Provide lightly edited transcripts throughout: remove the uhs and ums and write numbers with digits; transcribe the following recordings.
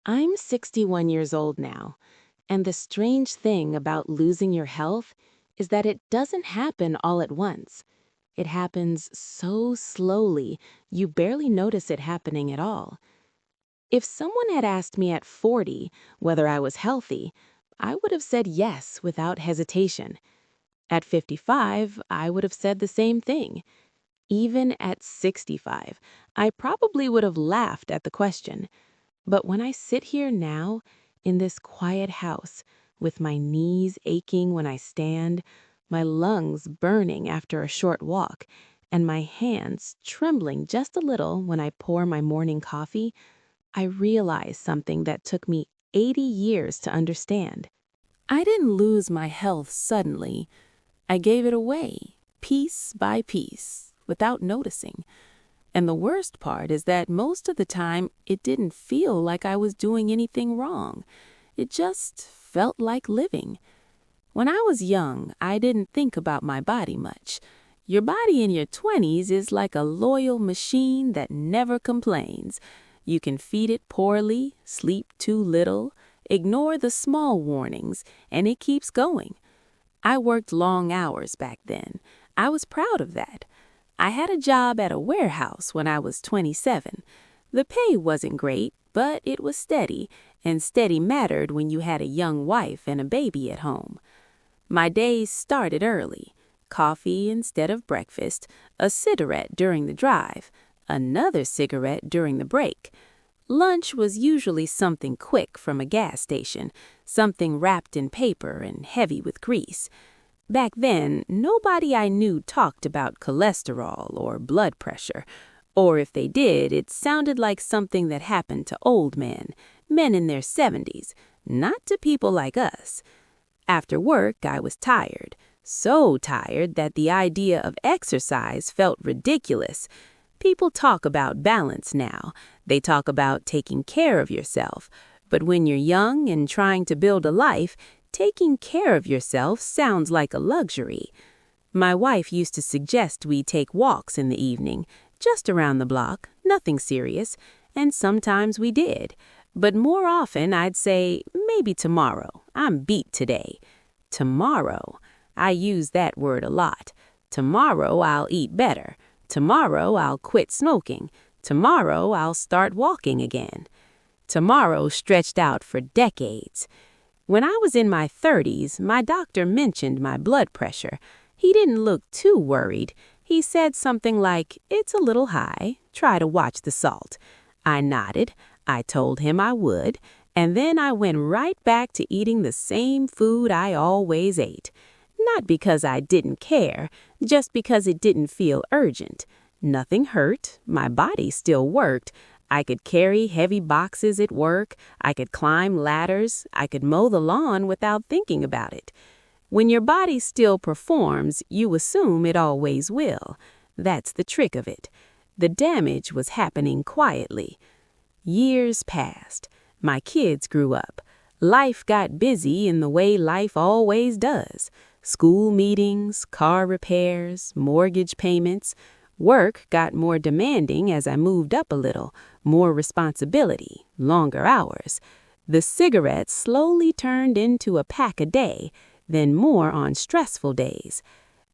I'm 61 years old now, and the strange thing about losing your health is that it doesn't happen all at once. It happens so slowly, you barely notice it happening at all. If someone had asked me at 40 whether I was healthy, I would have said yes without hesitation. At 55, I would have said the same thing. Even at 65, I probably would have laughed at the question. But when I sit here now, in this quiet house, with my knees aching when I stand, my lungs burning after a short walk, and my hands trembling just a little when I pour my morning coffee, I realize something that took me 80 years to understand. I didn't lose my health suddenly. I gave it away, piece by piece, without noticing. And the worst part is that most of the time, it didn't feel like I was doing anything wrong. It just felt like living. When I was young, I didn't think about my body much. Your body in your 20s is like a loyal machine that never complains. You can feed it poorly, sleep too little, ignore the small warnings, and it keeps going. I worked long hours back then. I was proud of that. I had a job at a warehouse when I was 27. The pay wasn't great, but it was steady, and steady mattered when you had a young wife and a baby at home. My days started early. Coffee instead of breakfast, a cigarette during the drive, another cigarette during the break. Lunch was usually something quick from a gas station, something wrapped in paper and heavy with grease. Back then, nobody I knew talked about cholesterol or blood pressure, or if they did, it sounded like something that happened to old men in their 70s, not to people like us. After work, I was tired, so tired that the idea of exercise felt ridiculous. People talk about balance now. They talk about taking care of yourself. But when you're young and trying to build a life, taking care of yourself sounds like a luxury. My wife used to suggest we take walks in the evening, just around the block, nothing serious, and sometimes we did. But more often I'd say, maybe tomorrow. I'm beat today. Tomorrow. I use that word a lot. Tomorrow I'll eat better. Tomorrow I'll quit smoking. Tomorrow I'll start walking again. Tomorrow stretched out for decades. When I was in my 30s, my doctor mentioned my blood pressure. He didn't look too worried. He said something like, "It's a little high. Try to watch the salt." I nodded. I told him I would, and then I went right back to eating the same food I always ate. Not because I didn't care, just because it didn't feel urgent. Nothing hurt. My body still worked. I could carry heavy boxes at work. I could climb ladders. I could mow the lawn without thinking about it. When your body still performs, you assume it always will. That's the trick of it. The damage was happening quietly. Years passed. My kids grew up. Life got busy in the way life always does. School meetings, car repairs, mortgage payments. Work got more demanding as I moved up a little, more responsibility, longer hours. The cigarettes slowly turned into a pack a day, then more on stressful days.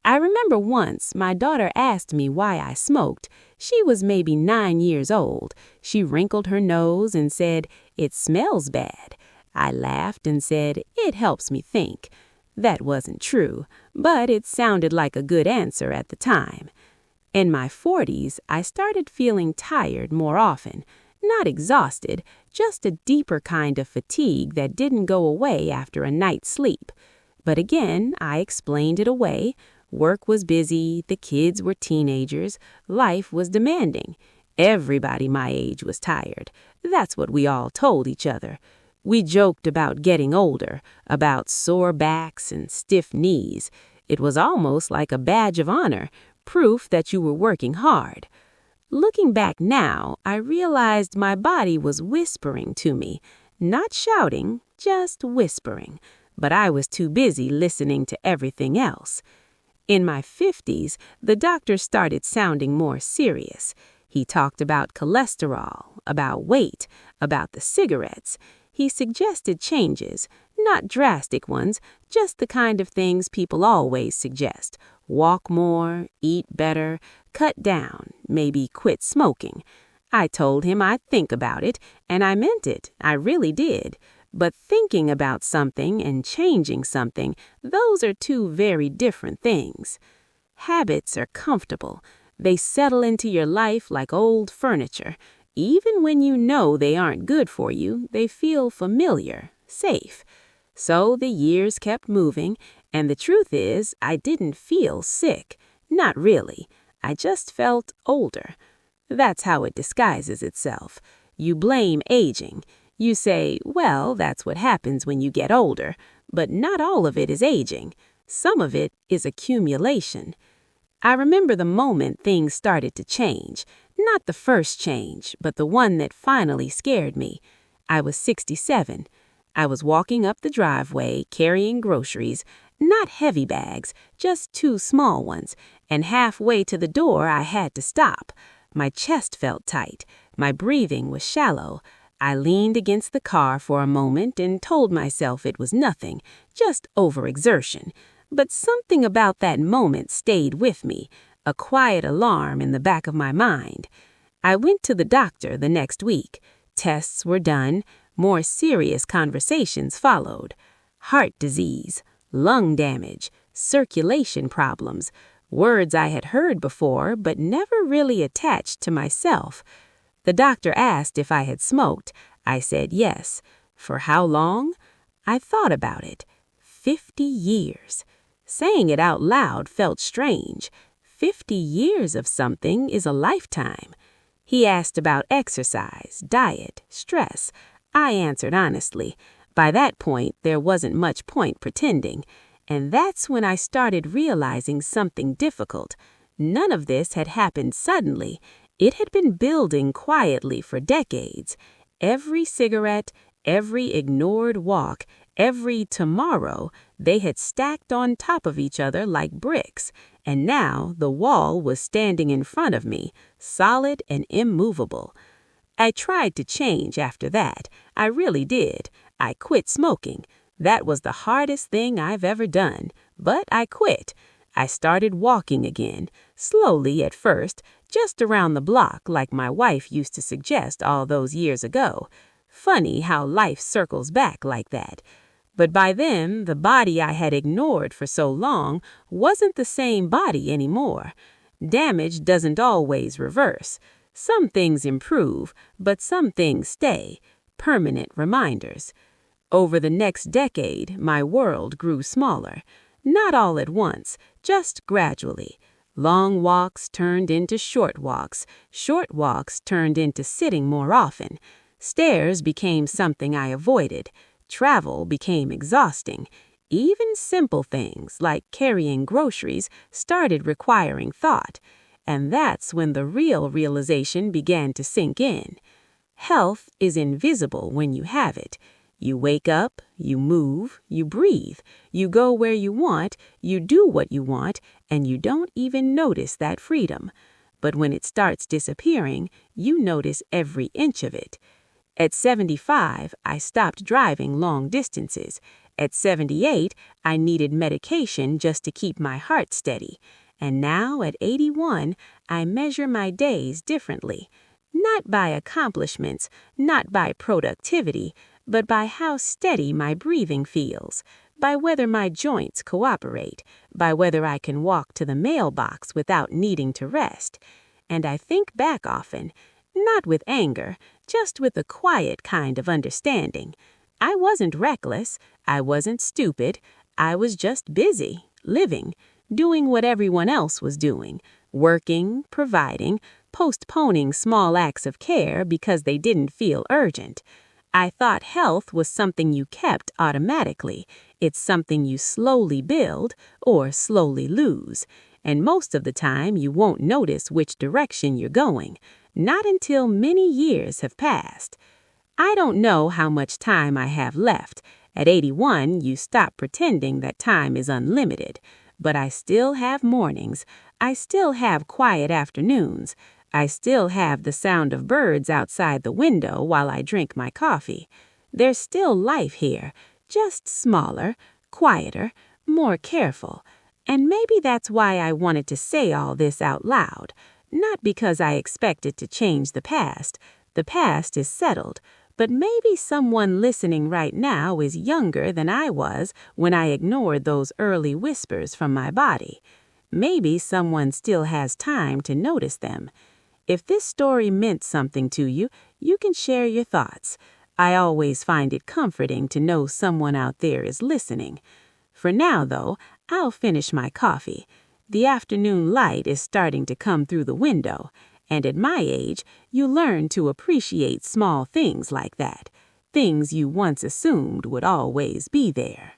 I remember once my daughter asked me why I smoked. She was maybe 9 years old. She wrinkled her nose and said, "It smells bad." I laughed and said, "It helps me think." That wasn't true, but it sounded like a good answer at the time. In my 40s, I started feeling tired more often. Not exhausted, just a deeper kind of fatigue that didn't go away after a night's sleep. But again, I explained it away. Work was busy, the kids were teenagers, life was demanding. Everybody my age was tired. That's what we all told each other. We joked about getting older, about sore backs and stiff knees. It was almost like a badge of honor, proof that you were working hard. Looking back now, I realized my body was whispering to me, not shouting, just whispering, but I was too busy listening to everything else. In my 50s, the doctor started sounding more serious. He talked about cholesterol, about weight, About the cigarettes, he suggested changes, not drastic ones, just the kind of things people always suggest. Walk more, eat better, cut down, maybe quit smoking. I told him I'd think about it, and I meant it. I really did. But thinking about something and changing something, those are two very different things. Habits are comfortable. They settle into your life like old furniture. Even when you know they aren't good for you, they feel familiar, safe. So the years kept moving, and the truth is, I didn't feel sick. Not really. I just felt older. That's how it disguises itself. You blame aging. You say, well, that's what happens when you get older. But not all of it is aging. Some of it is accumulation. I remember the moment things started to change. Not the first change, but the one that finally scared me. I was 67. I was walking up the driveway, carrying groceries, not heavy bags, just 2 small ones, and halfway to the door I had to stop. My chest felt tight. My breathing was shallow. I leaned against the car for a moment and told myself it was nothing, just overexertion. But something about that moment stayed with me, a quiet alarm in the back of my mind. I went to the doctor the next week. Tests were done. More serious conversations followed. Heart disease, lung damage, circulation problems, words I had heard before but never really attached to myself. The doctor asked if I had smoked. I said yes. For how long? I thought about it. 50 years. Saying it out loud felt strange. 50 years of something is a lifetime. He asked about exercise, diet, stress. I answered honestly. By that point, there wasn't much point pretending. And that's when I started realizing something difficult. None of this had happened suddenly. It had been building quietly for decades. Every cigarette, every ignored walk, every tomorrow, they had stacked on top of each other like bricks. And now the wall was standing in front of me, solid and immovable. I tried to change after that. I really did. I quit smoking. That was the hardest thing I've ever done. But I quit. I started walking again, slowly at first, just around the block like my wife used to suggest all those years ago. Funny how life circles back like that. But by then, the body I had ignored for so long wasn't the same body anymore. Damage doesn't always reverse. Some things improve, but some things stay, permanent reminders. Over the next decade, my world grew smaller. Not all at once, just gradually. Long walks turned into short walks turned into sitting more often. Stairs became something I avoided. Travel became exhausting. Even simple things like carrying groceries started requiring thought. And that's when the real realization began to sink in. Health is invisible when you have it. You wake up, you move, you breathe, you go where you want, you do what you want, and you don't even notice that freedom. But when it starts disappearing, you notice every inch of it. At 75, I stopped driving long distances. At 78, I needed medication just to keep my heart steady. And now, at 81, I measure my days differently. Not by accomplishments, not by productivity, but by how steady my breathing feels, by whether my joints cooperate, by whether I can walk to the mailbox without needing to rest. And I think back often, not with anger, just with a quiet kind of understanding. I wasn't reckless, I wasn't stupid, I was just busy, living, doing what everyone else was doing, working, providing, postponing small acts of care because they didn't feel urgent. I thought health was something you kept automatically. It's something you slowly build or slowly lose. And most of the time you won't notice which direction you're going, not until many years have passed. I don't know how much time I have left. At 81, you stop pretending that time is unlimited. But I still have mornings. I still have quiet afternoons. I still have the sound of birds outside the window while I drink my coffee. There's still life here, just smaller, quieter, more careful. And maybe that's why I wanted to say all this out loud. Not because I expect it to change the past. The past is settled. But maybe someone listening right now is younger than I was when I ignored those early whispers from my body. Maybe someone still has time to notice them. If this story meant something to you, you can share your thoughts. I always find it comforting to know someone out there is listening. For now, though, I'll finish my coffee. The afternoon light is starting to come through the window, and at my age, you learn to appreciate small things like that, things you once assumed would always be there.